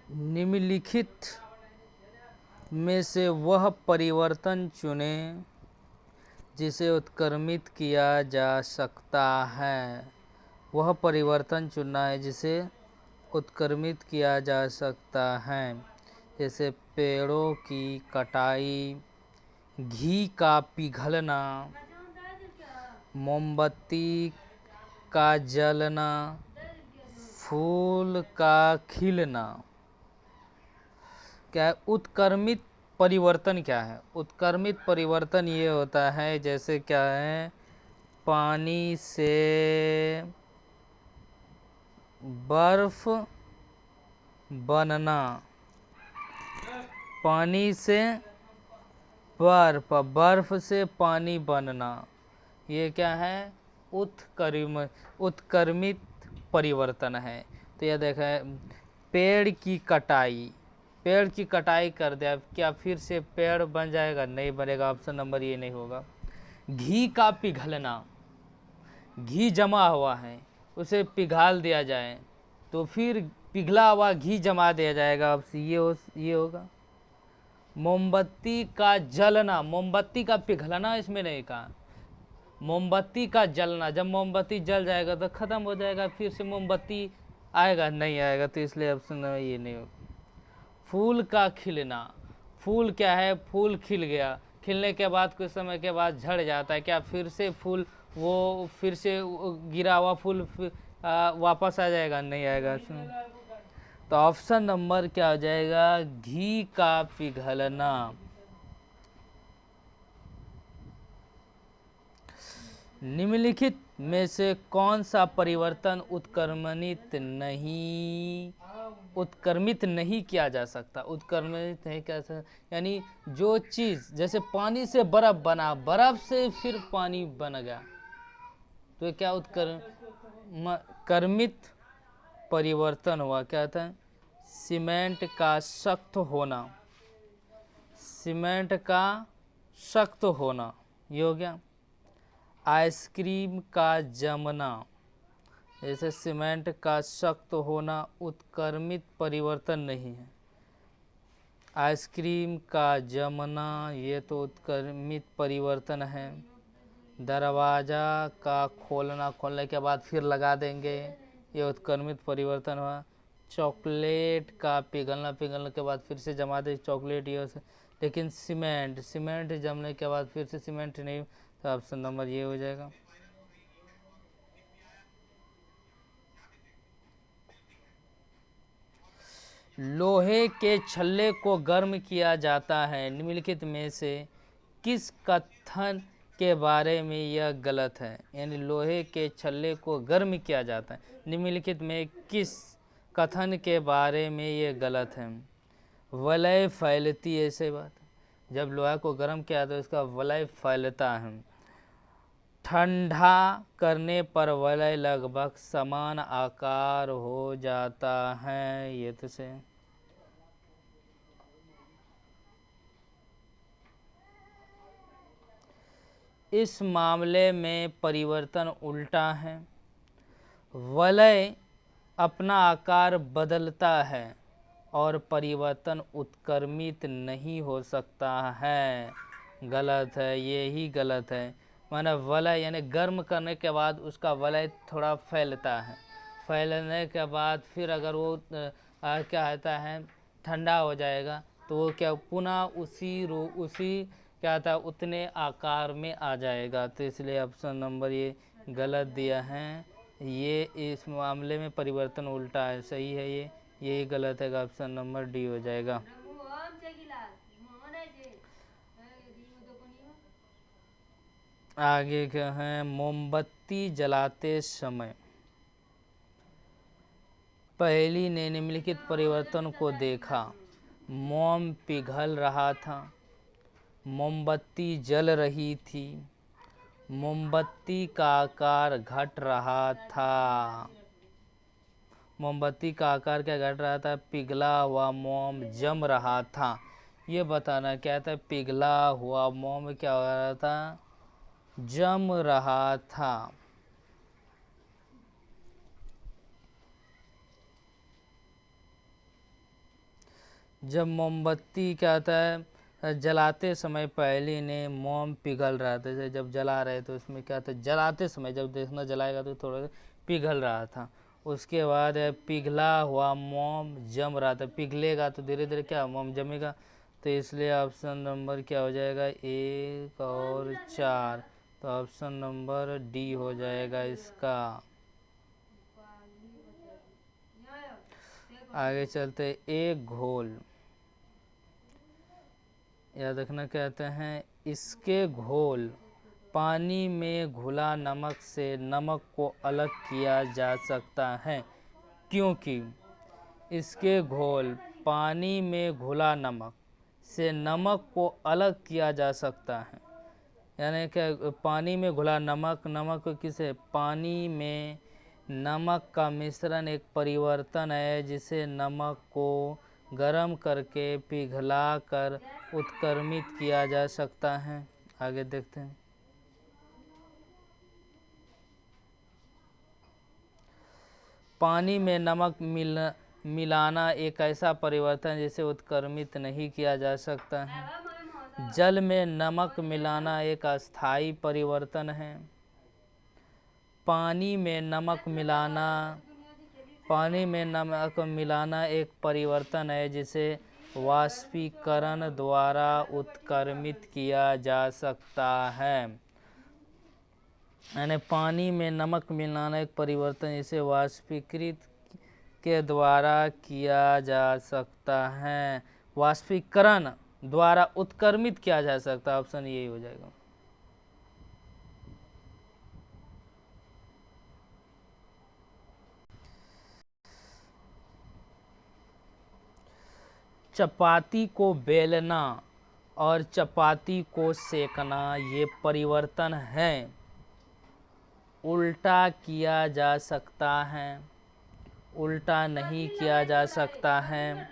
निम्नलिखित में से वह परिवर्तन चुनें जिसे उत्क्रमित किया जा सकता है। वह परिवर्तन चुनना है जिसे उत्क्रमित किया जा सकता है, जैसे पेड़ों की कटाई, घी का पिघलना, मोमबत्ती का जलना, फूल का खिलना। क्या है उत्क्रमित परिवर्तन? क्या है उत्क्रमित परिवर्तन? ये होता है जैसे क्या है, पानी से बर्फ बनना, पानी से बर्फ, बर्फ से पानी बनना, ये क्या है उत्क्रमित परिवर्तन है। तो यह देखा है पेड़ की कटाई, पेड़ की कटाई कर दिया, क्या फिर से पेड़ बन जाएगा? नहीं बनेगा, ऑप्शन नंबर ये नहीं होगा। घी का पिघलना, घी जमा हुआ है उसे पिघाल दिया जाए तो फिर पिघला हुआ घी जमा दिया जाएगा, अब ये होगा। मोमबत्ती का जलना, मोमबत्ती का पिघलना इसमें नहीं कहा, मोमबत्ती का जलना, जब मोमबत्ती जल जाएगा तो खत्म हो जाएगा, फिर से मोमबत्ती आएगा? नहीं आएगा, तो इसलिए ऑप्शन ये नहीं होगा। फूल का खिलना, फूल क्या है, फूल खिल गया, खिलने के बाद कुछ समय के बाद झड़ जाता है, क्या फिर से फूल वो फिर से गिरा हुआ फूल वापस आ जाएगा? नहीं आएगा। तो ऑप्शन नंबर क्या हो जाएगा? घी का पिघलना। निम्नलिखित में से कौन सा परिवर्तन उत्क्रमित नहीं किया जा सकता? उत्क्रमित नहीं किया जा सकता यानी जो चीज, जैसे पानी से बर्फ बना, बर्फ से फिर पानी बन गया, तो क्या उत्क्रमित परिवर्तन हुआ? क्या था? सीमेंट का सख्त होना, सीमेंट का सख्त होना ये हो गया। आइसक्रीम का जमना, जैसे सीमेंट का सख्त होना उत्क्रमित परिवर्तन नहीं है। आइसक्रीम का जमना ये तो उत्क्रमित परिवर्तन है। दरवाज़ा का खोलना, खोलने के बाद फिर लगा देंगे, ये उत्क्रमित परिवर्तन हुआ। चॉकलेट का पिघलना, पिघलने के बाद फिर से जमा दे चॉकलेट, ये लेकिन सीमेंट जमने के बाद फिर से सीमेंट नहीं, तो ऑप्शन नंबर ये हो जाएगा। लोहे के छल्ले को गर्म किया जाता है, निम्नलिखित में से किस कथन के बारे में यह गलत है? यानी लोहे के छल्ले को गर्म किया जाता है, निम्नलिखित में किस कथन के बारे में यह गलत है? वलय फैलती, ऐसे बात, जब लोहा को गर्म किया तो इसका वलय फैलता है। ठंडा करने पर वलय लगभग समान आकार हो जाता है, ये तो से। इस मामले में परिवर्तन उल्टा है, वलय अपना आकार बदलता है और परिवर्तन उत्क्रमित नहीं हो सकता है। गलत है, ये ही गलत है। माना वलय यानी गर्म करने के बाद उसका वलय थोड़ा फैलता है, फैलने के बाद फिर अगर वो क्या कहता है ठंडा हो जाएगा तो वो क्या पुनः उसी क्या था उतने आकार में आ जाएगा। तो इसलिए ऑप्शन नंबर ये गलत दिया है, ये इस मामले में परिवर्तन उल्टा है, सही है ये गलत है, ऑप्शन नंबर डी हो जाएगा। आगे क्या है? मोमबत्ती जलाते समय पहली ने निम्नलिखित परिवर्तन को देखा। मोम पिघल रहा था, मोमबत्ती जल रही थी, मोमबत्ती का आकार घट रहा था। मोमबत्ती का आकार क्या घट रहा था? पिघला हुआ मोम जम रहा था। ये बताना क्या था? पिघला हुआ मोम क्या हो रहा था? जम रहा था। जब मोमबत्ती क्या होता है, जलाते समय पहले ने मोम पिघल रहा था, जैसे जब जला रहे तो उसमें क्या था, जलाते समय जब देखना जलाएगा तो थोड़ा पिघल रहा था, उसके बाद पिघला हुआ मोम जम रहा था, पिघलेगा तो धीरे धीरे क्या मोम जमेगा, तो इसलिए ऑप्शन नंबर क्या हो जाएगा 1 और 4, तो ऑप्शन नंबर डी हो जाएगा इसका। आगे चलते एक घोल, याद रखना कहते हैं इसके घोल पानी में घुला नमक से नमक को अलग किया जा सकता है, क्योंकि इसके घोल पानी में घुला नमक से नमक को अलग किया जा सकता है, यानी कि पानी में घुला नमक, नमक किसे, पानी में नमक का मिश्रण एक परिवर्तन है जिसे नमक को गर्म करके पिघला कर उत्क्रमित किया जा सकता है। आगे देखते हैं। पानी में नमक मिलाना एक ऐसा परिवर्तन जिसे उत्क्रमित नहीं किया जा सकता है। जल में नमक मिलाना एक अस्थायी परिवर्तन है। पानी में नमक मिलाना एक परिवर्तन है जिसे वाष्पीकरण द्वारा उत्क्रमित किया जा सकता है। यानी पानी में नमक मिलाना एक परिवर्तन जिसे वाष्पीकृत के द्वारा किया जा सकता है, वाष्पीकरण द्वारा उत्क्रमित किया जा सकता है, ऑप्शन यही हो जाएगा। चपाती को बेलना और चपाती को सेकना ये परिवर्तन है, उल्टा किया जा सकता है, उल्टा नहीं किया जा सकता है,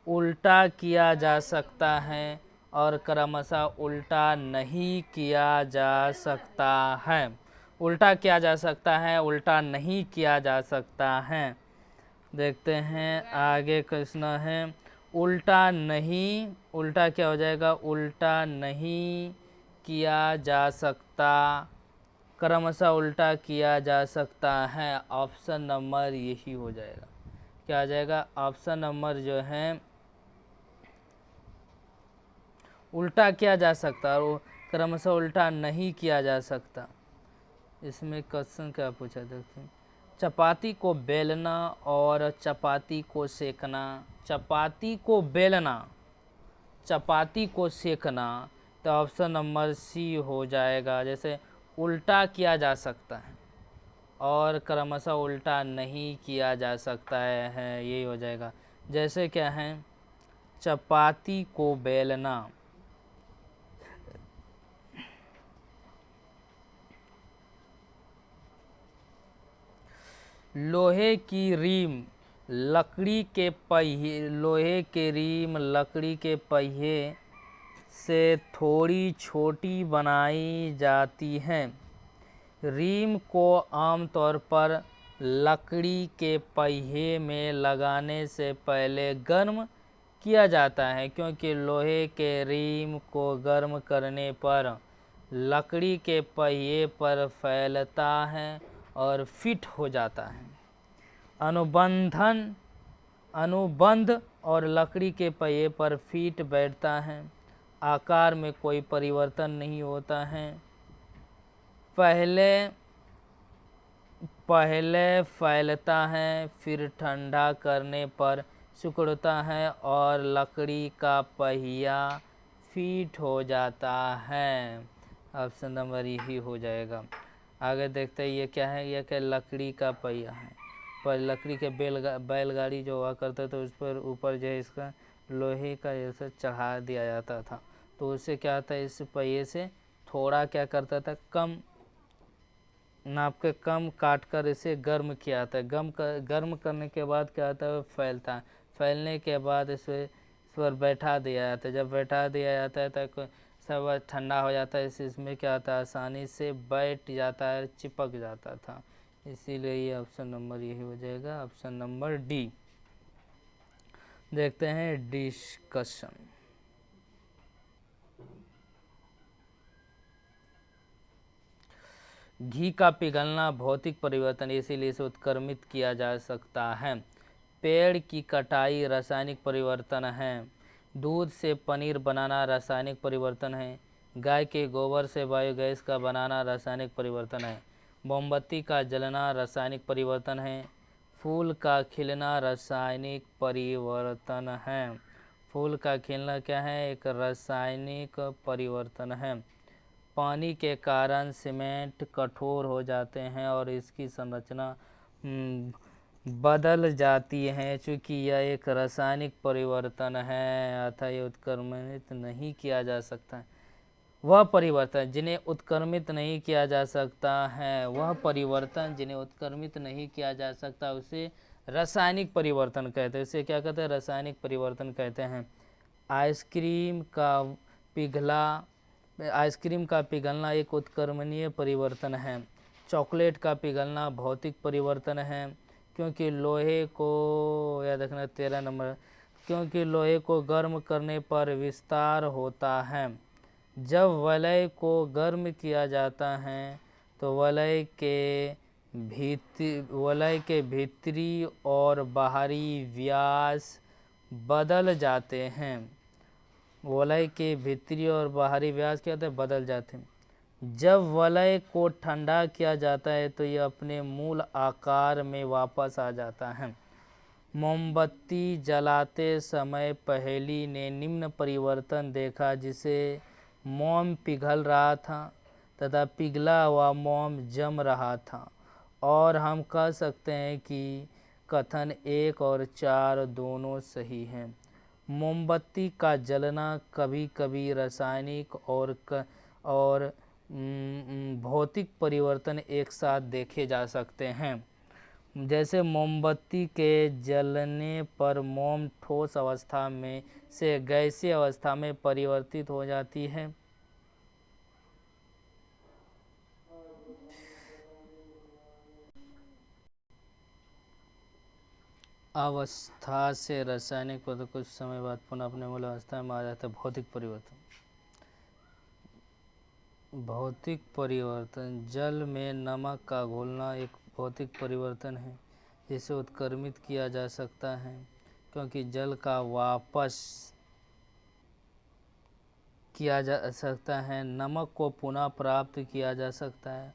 उल्टा किया जा सकता है और क्रमशः उल्टा नहीं किया जा सकता है। उल्टा किया जा सकता है, उल्टा नहीं किया जा सकता है। देखते हैं आगे प्रश्न है, उल्टा नहीं, उल्टा क्या हो जाएगा, उल्टा नहीं किया जा सकता, क्रमशः उल्टा किया जा सकता है, ऑप्शन नंबर यही हो जाएगा। क्या आ जाएगा, ऑप्शन नंबर जो है उल्टा किया जा सकता और क्रमशः उल्टा नहीं किया जा सकता। इसमें क्वेश्चन क्या पूछा, देखते हैं। चपाती को बेलना और चपाती को सेकना, चपाती को बेलना, चपाती को सेकना, तो ऑप्शन नंबर सी हो जाएगा। जैसे उल्टा किया जा सकता है और क्रमशः उल्टा नहीं किया जा सकता है, यही हो जाएगा। जैसे क्या है, चपाती को बेलना, लोहे की रीम लकड़ी के पहिए, लोहे के रीम लकड़ी के पहिए से थोड़ी छोटी बनाई जाती हैं। रीम को आमतौर पर लकड़ी के पहिए में लगाने से पहले गर्म किया जाता है, क्योंकि लोहे के रीम को गर्म करने पर लकड़ी के पहिए पर फैलता है और फिट हो जाता है। अनुबंध और लकड़ी के पहिए पर फिट बैठता है, आकार में कोई परिवर्तन नहीं होता है। पहले फैलता है, फिर ठंडा करने पर सिकुड़ता है और लकड़ी का पहिया फिट हो जाता है, ऑप्शन नंबर यही हो जाएगा। आगे देखते हैं ये क्या है, यह क्या लकड़ी का पहिया है, पर लकड़ी के बैलगाड़ी जो हुआ करता था उस पर ऊपर जो है इसका लोहे का जैसा चढ़ा दिया जाता था, तो उससे क्या होता है, इस पहिए से थोड़ा क्या करता था, कम नाप के कम काट कर इसे गर्म किया जाता है। गर्म करने के बाद क्या होता है, फैलता है, फैलने के बाद इस पर बैठा दिया जाता है। जब बैठा दिया जाता है तो सब ठंडा हो जाता है, इसमें क्या होता है, आसानी से बैठ जाता है, चिपक जाता था, इसीलिए ये ऑप्शन नंबर यही हो जाएगा, ऑप्शन नंबर डी। देखते हैं डिस्कशन। घी का पिघलना भौतिक परिवर्तन, इसीलिए इसे उत्क्रमित किया जा सकता है। पेड़ की कटाई रासायनिक परिवर्तन है। दूध से पनीर बनाना रासायनिक परिवर्तन है। गाय के गोबर से बायोगैस का बनाना रासायनिक परिवर्तन है। मोमबत्ती का जलना रासायनिक परिवर्तन है। फूल का खिलना रासायनिक परिवर्तन है। फूल का खिलना क्या है? एक रासायनिक परिवर्तन है। पानी के कारण सीमेंट कठोर हो जाते हैं और इसकी संरचना बदल जाती है। चूँकि यह एक रासायनिक परिवर्तन है अतः ये उत्क्रमित नहीं किया जा सकता है। वह परिवर्तन जिन्हें उत्क्रमित नहीं किया जा सकता है, वह परिवर्तन जिन्हें उत्क्रमित नहीं किया जा सकता उसे रासायनिक परिवर्तन कहते हैं। इसे क्या कहते हैं? रासायनिक परिवर्तन कहते हैं। आइसक्रीम का पिघलना एक उत्क्रमणीय परिवर्तन है। चॉकलेट का पिघलना भौतिक परिवर्तन है, क्योंकि लोहे को याद रखना 13 नंबर, क्योंकि लोहे को गर्म करने पर विस्तार होता है। जब वलय को गर्म किया जाता है तो वलय के भीतरी और बाहरी व्यास बदल जाते हैं। वलय के भीतरी और बाहरी व्यास क्या होते हैं? बदल जाते हैं। जब वलय को ठंडा किया जाता है तो यह अपने मूल आकार में वापस आ जाता है। मोमबत्ती जलाते समय पहेली ने निम्न परिवर्तन देखा, जिसे मोम पिघल रहा था तथा पिघला हुआ मोम जम रहा था, और हम कह सकते हैं कि कथन 1 और 4 दोनों सही हैं। मोमबत्ती का जलना कभी कभी रासायनिक और भौतिक परिवर्तन एक साथ देखे जा सकते हैं। जैसे मोमबत्ती के जलने पर मोम ठोस अवस्था में से गैसीय अवस्था में परिवर्तित हो जाती है। अवस्था से रासायनिक पदार्थ कुछ समय बाद पुनः अपने मूल अवस्था में आ जाता है। भौतिक परिवर्तन। भौतिक परिवर्तन, जल में नमक का घुलना एक भौतिक परिवर्तन है जिसे उत्क्रमित किया जा सकता है, क्योंकि जल का वापस किया जा सकता है। नमक को पुनः प्राप्त किया जा सकता है।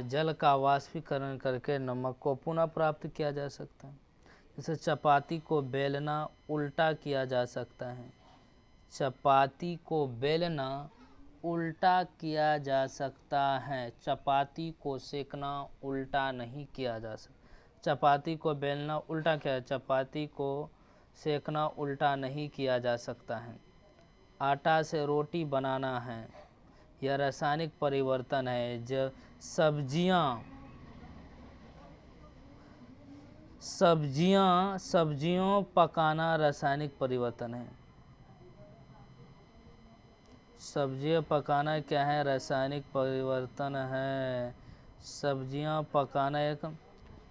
जल का वाष्पीकरण करके नमक को पुनः प्राप्त किया जा सकता है। जैसे चपाती को बेलना उल्टा किया जा सकता है। चपाती को बेलना उल्टा किया जा सकता है। चपाती को सेकना उल्टा नहीं किया जा सकता। चपाती को बेलना उल्टा क्या है? चपाती को सेकना उल्टा नहीं किया जा सकता है। आटा से रोटी बनाना है, यह रासायनिक परिवर्तन है। जो सब्जियों पकाना रासायनिक परिवर्तन है। सब्जियां पकाना क्या है? रासायनिक परिवर्तन है। सब्जियां पकाना एक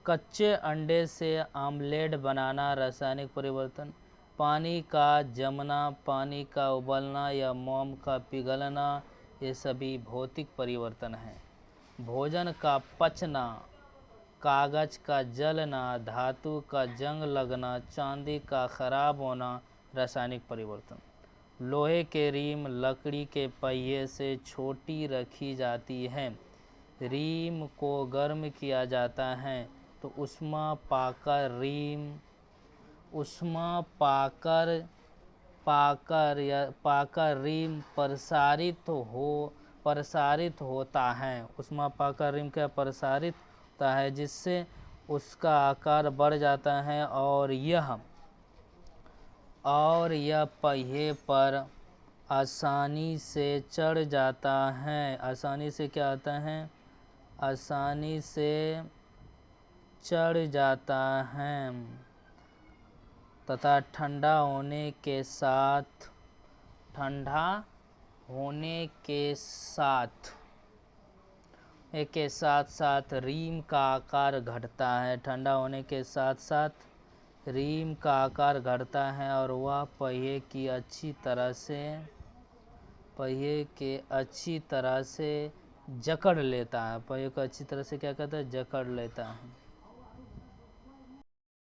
कच्चे अंडे से आमलेट बनाना रासायनिक परिवर्तन। पानी का जमना, पानी का उबलना या मोम का पिघलना, ये सभी भौतिक परिवर्तन हैं। भोजन का पचना, कागज का जलना, धातु का जंग लगना, चांदी का खराब होना, रासायनिक परिवर्तन। लोहे के रीम लकड़ी के पहिए से छोटी रखी जाती है। रीम को गर्म किया जाता है तो उष्मा पाकर रीम प्रसारित होता है। उष्मा पाकर रीम क्या प्रसारित होता है, जिससे उसका आकार बढ़ जाता है और यह पहिए पर आसानी से चढ़ जाता है। आसानी से क्या आता है? आसानी से चढ़ जाता है तथा ठंडा होने के साथ रीम का आकार घटता है। ठंडा होने के साथ साथ रिम का आकार घटता है और वह पहिए की अच्छी तरह से जकड़ लेता है। पहिए को अच्छी तरह से क्या कहता है, जकड़ लेता है।